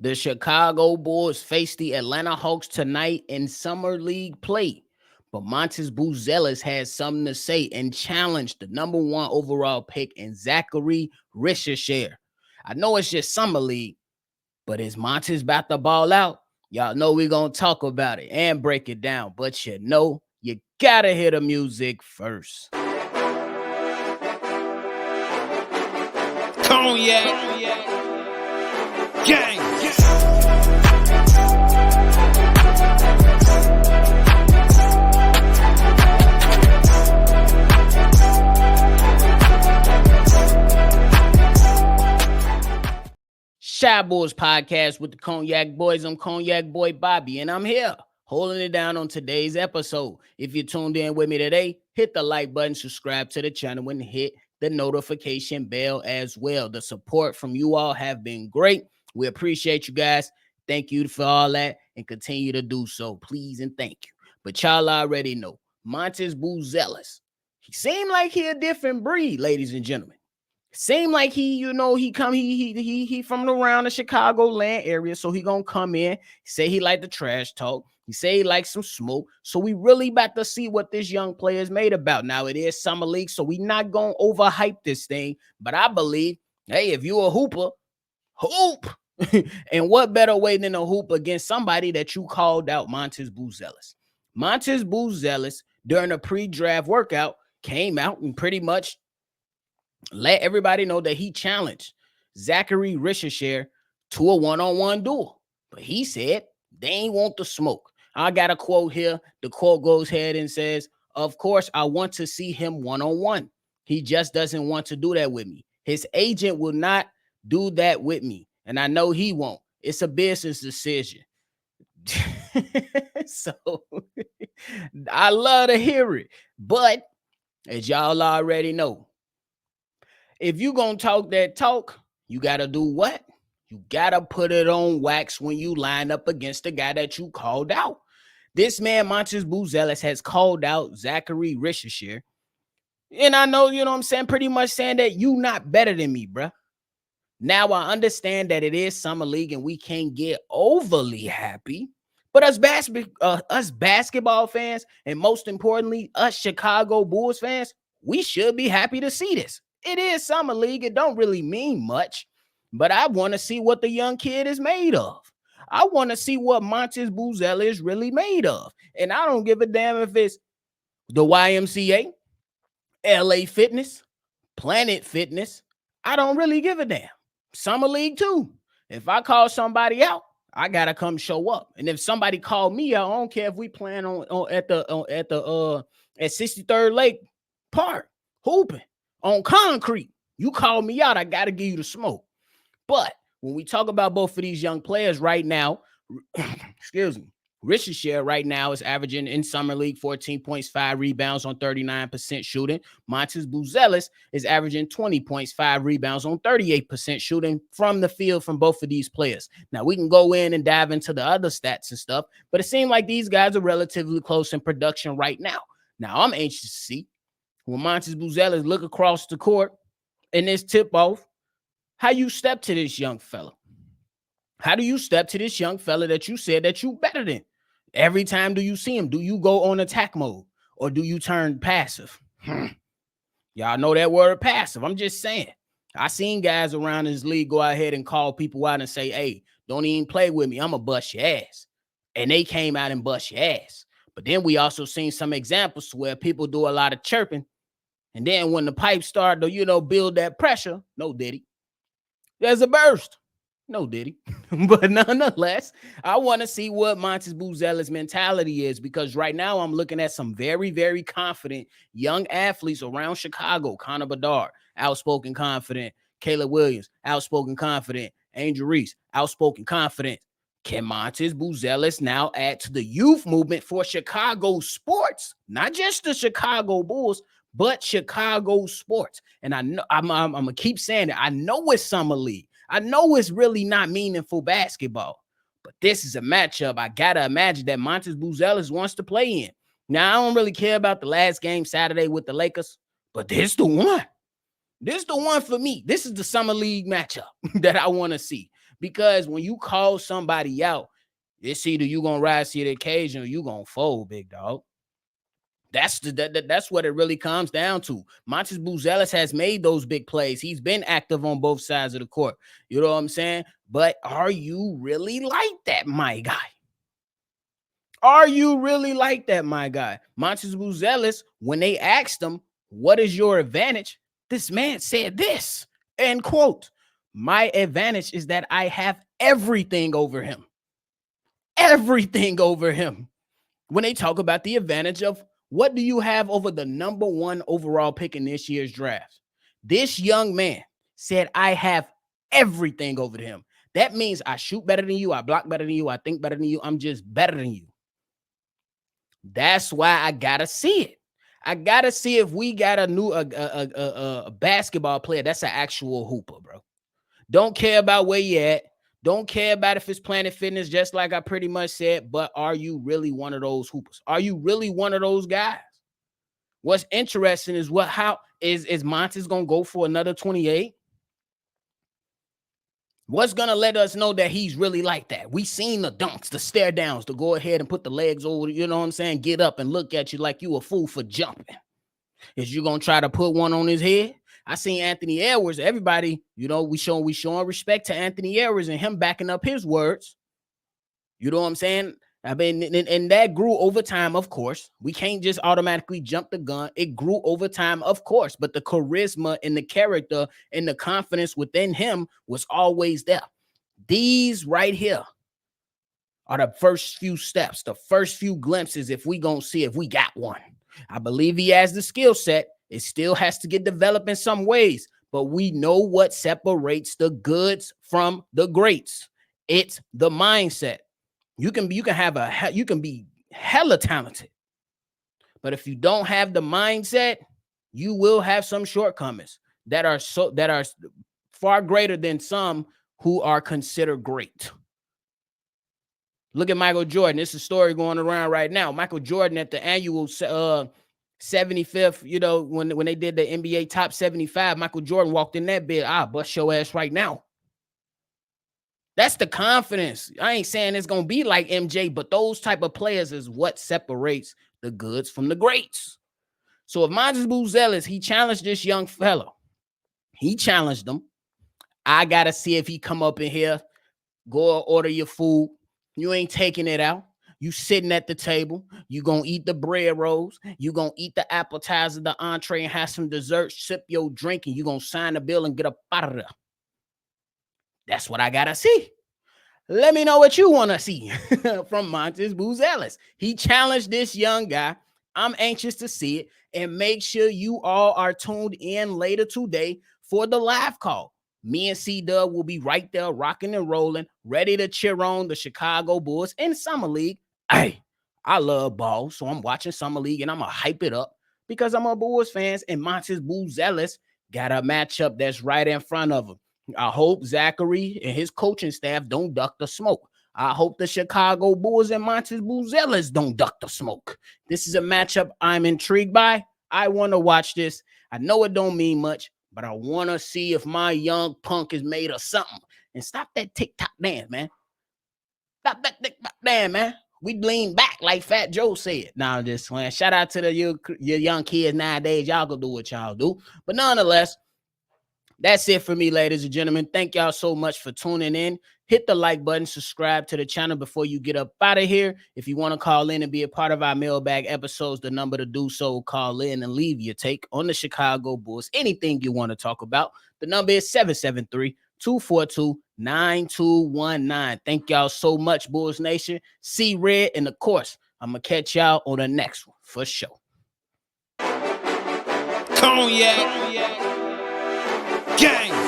The Chicago Bulls face the Atlanta Hawks tonight in Summer League play. But Matas Buzelis has something to say and challenged the number one overall pick in Zaccharie Risacher. I know it's just Summer League, but is Matas about to ball out? Y'all know we're going to talk about it and break it down. But you got to hear the music first. Cognac. Gang. Shy Boys Podcast with the Cognac Boys. I'm Cognac Boy Bobby, and I'm here holding it down on today's episode. If you tuned in with me today, hit the like button, subscribe to the channel, and hit the notification bell as well. The support from you all have been great. We appreciate you guys. Thank you for all that, and continue to do so, please and thank you. But y'all already know, Matas Buzelis. He seemed like he a different breed, ladies and gentlemen. Seem like he from around the Chicagoland area, so he gonna come in, say he like the trash talk, he say he like some smoke. So we really about to see what this young player is made about. Now it is summer league, so we not gonna overhype this thing. But I believe, hey, if you a hooper, hoop. And what better way than a hoop against somebody that you called out, Matas Buzelis. Matas Buzelis during a pre-draft workout came out and pretty much let everybody know that he challenged Zaccharie Risacher to a one-on-one duel. But he said they ain't want the smoke. I got a quote here. The quote goes ahead and says, "Of course, I want to see him one-on-one. He just doesn't want to do that with me. His agent will not do that with me. And I know he won't. It's a business decision." So I love to hear it. But as y'all already know, if you gonna talk that talk, you gotta do what? You gotta put it on wax when you line up against the guy that you called out. This man, Matas Buzelis, has called out Zaccharie Risacher. And I know, you know what I'm saying, pretty much saying that you not better than me, bruh. Now I understand that it is summer league and we can't get overly happy. But us basketball fans, and most importantly, us Chicago Bulls fans, we should be happy to see this. It is summer league. It don't really mean much, but I want to see what the young kid is made of. I want to see what Matas Buzelis is really made of. And I don't give a damn if it's the YMCA, LA Fitness, Planet Fitness. I don't really give a damn. Summer league too. If I call somebody out, I gotta come show up. And if somebody called me out, I don't care if we playing at 63rd Lake Park, hooping on concrete. You call me out, I gotta give you the smoke. But when we talk about both of these young players right now, excuse me, Risacher right now is averaging in summer league 14 points, 5 rebounds on 39% shooting. Matas Buzelis is averaging 20 points, 5 rebounds on 38% shooting from the field from both of these players. Now we can go in and dive into the other stats and stuff, but it seems like these guys are relatively close in production right now. Now I'm anxious to see when Matas Buzelis look across the court in this tip-off, how you step to this young fella. How do you step to this young fella that you said that you better than? Every time do you see him, do you go on attack mode or do you turn passive? Y'all know that word passive. I'm just saying. I seen guys around this league go ahead and call people out and say, hey, don't even play with me. I'm going to bust your ass. And they came out and bust your ass. But then we also seen some examples where people do a lot of chirping. And then when the pipes start to, build that pressure, no diddy. There's a burst. No diddy. But nonetheless, I want to see what Matas Buzelis' mentality is, because right now I'm looking at some very, very confident young athletes around Chicago. Connor Bedard, outspoken, confident. Caleb Williams, outspoken, confident. Angel Reese, outspoken, confident. Can Matas Buzelis now add to the youth movement for Chicago sports? Not just the Chicago Bulls, but Chicago sports. And I know I'm gonna keep saying it. I know it's summer league. I know it's really not meaningful basketball, but this is a matchup I gotta imagine that Matas Buzelis wants to play in. Now, I don't really care about the last game Saturday with the Lakers, but this the one. This the one for me. This is the summer league matchup that I want to see. Because when you call somebody out, it's either you gonna rise to the occasion or you gonna fold, big dog. That's what it really comes down to. Matas Buzelis has made those big plays. He's been active on both sides of the court. You know what I'm saying? But are you really like that, my guy? Are you really like that, my guy? Matas Buzelis, when they asked him, what is your advantage? This man said this, end quote. My advantage is that I have everything over him. Everything over him. When they talk about the advantage of what do you have over the number 1 overall pick in this year's draft? This young man said, I have everything over him. That means I shoot better than you. I block better than you. I think better than you. I'm just better than you. That's why I got to see it. I got to see if we got a new basketball player that's an actual hooper, bro. Don't care about where you at. Don't care about if it's Planet Fitness, just like I pretty much said, but are you really one of those hoopers? Are you really one of those guys? What's interesting is how is Matas going to go for another 28? What's going to let us know that he's really like that? We seen the dunks, the stare downs, to go ahead and put the legs over, you know what I'm saying? Get up and look at you like you a fool for jumping. Is you going to try to put one on his head? I seen Anthony Edwards. Everybody, you know, we showing respect to Anthony Edwards and him backing up his words. You know what I'm saying? I mean, and that grew over time, of course. We can't just automatically jump the gun. It grew over time, of course. But the charisma and the character and the confidence within him was always there. These right here are the first few steps, the first few glimpses, if we gonna see if we got one. I believe he has the skill set. It still has to get developed in some ways, but we know what separates the goods from the greats. It's the mindset. You can be hella talented, but if you don't have the mindset, you will have some shortcomings that are far greater than some who are considered great. Look at Michael Jordan. This is a story going around right now. Michael Jordan at the annual 75th, you know, when they did the NBA top 75, Michael Jordan walked in that bed. I'll bust your ass right now. That's the confidence. I ain't saying it's going to be like MJ, but those type of players is what separates the goods from the greats. So if Matas Buzelis, he challenged this young fellow. He challenged him. I got to see if he come up in here, go order your food. You ain't taking it out. You sitting at the table. You going to eat the bread rolls. You going to eat the appetizer, the entree, and have some dessert, sip your drink, and you going to sign the bill and get up out of there. That's what I got to see. Let me know what you want to see from Matas Buzelis. He challenged this young guy. I'm anxious to see it. And make sure you all are tuned in later today for the live call. Me and C-Dub will be right there rocking and rolling, ready to cheer on the Chicago Bulls in Summer League. Hey, I love ball, so I'm watching Summer League and I'm going to hype it up because I'm a Bulls fan, and Matas Buzelis got a matchup that's right in front of him. I hope Zaccharie and his coaching staff don't duck the smoke. I hope the Chicago Bulls and Matas Buzelis don't duck the smoke. This is a matchup I'm intrigued by. I want to watch this. I know it don't mean much, but I want to see if my young punk is made of something. And stop that TikTok dance, man. Stop that TikTok dance, man. We lean back like Fat Joe said. Now, just shout out to your young kids nowadays. Y'all go do what y'all do. But nonetheless, that's it for me, ladies and gentlemen. Thank y'all so much for tuning in. Hit the like button, subscribe to the channel before you get up out of here. If you want to call in and be a part of our mailbag episodes, the number to do so, call in and leave your take on the Chicago Bulls. Anything you want to talk about, the number is 773-242-9219. Thank y'all so much, Bulls Nation. See Red, and of course, I'm going to catch y'all on the next one for sure. Cognac. Gang.